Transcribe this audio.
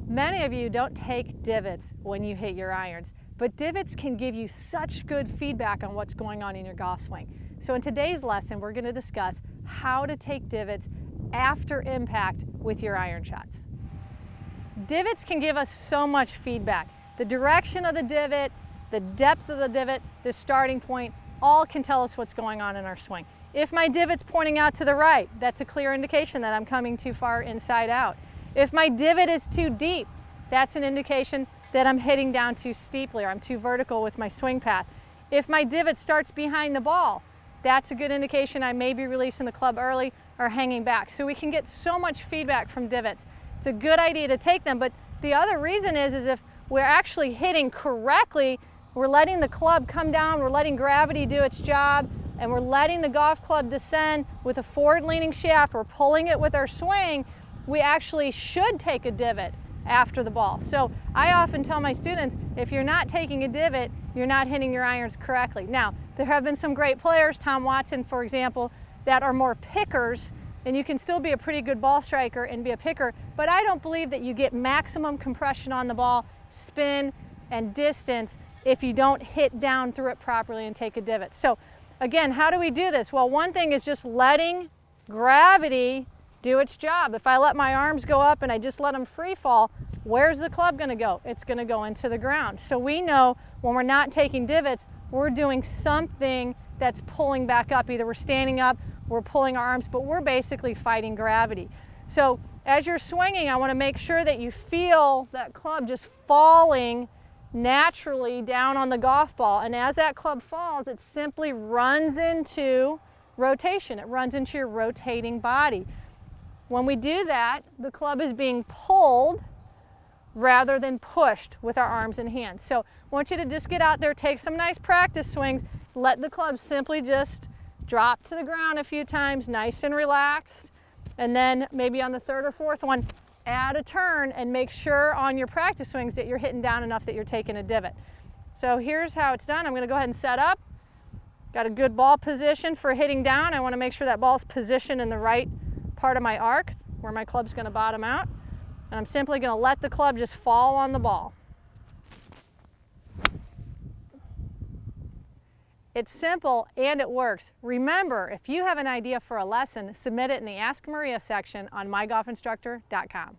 Many of you don't take divots when you hit your irons, but divots can give you such good feedback on what's going on in your golf swing. So in today's lesson, we're going to discuss how to take divots after impact with your iron shots. Divots can give us so much feedback. The direction of the divot, the depth of the divot, the starting point, all can tell us what's going on in our swing. If my divot's pointing out to the right, that's a clear indication that I'm coming too far inside out. If my divot is too deep, that's an indication that I'm hitting down too steeply or I'm too vertical with my swing path. If my divot starts behind the ball, that's a good indication I may be releasing the club early or hanging back. So we can get so much feedback from divots. It's a good idea to take them, but the other reason is if we're actually hitting correctly, we're letting the club come down, we're letting gravity do its job, and we're letting the golf club descend with a forward-leaning shaft, we're pulling it with our swing, we actually should take a divot after the ball. So I often tell my students, if you're not taking a divot, you're not hitting your irons correctly. Now, there have been some great players, Tom Watson, for example, that are more pickers, and you can still be a pretty good ball striker and be a picker, but I don't believe that you get maximum compression on the ball, spin, and distance if you don't hit down through it properly and take a divot. So again, how do we do this? Well, one thing is just letting gravity do its job. If I let my arms go up and I just let them free fall, where's the club going to go? It's going to go into the ground. So we know when we're not taking divots, we're doing something that's pulling back up. Either we're standing up, we're pulling our arms, but we're basically fighting gravity. So as you're swinging, I want to make sure that you feel that club just falling naturally down on the golf ball. And as that club falls, it simply runs into rotation. It runs into your rotating body. When we do that, the club is being pulled rather than pushed with our arms and hands. So I want you to just get out there, take some nice practice swings, let the club simply just drop to the ground a few times, nice and relaxed, and then maybe on the third or fourth one, add a turn and make sure on your practice swings that you're hitting down enough that you're taking a divot. So here's how it's done. I'm going to go ahead and set up. Got a good ball position for hitting down. I want to make sure that ball's positioned in the right part of my arc where my club's going to bottom out, and I'm simply going to let the club just fall on the ball. It's simple and it works. Remember, if you have an idea for a lesson, submit it in the Ask Maria section on mygolfinstructor.com.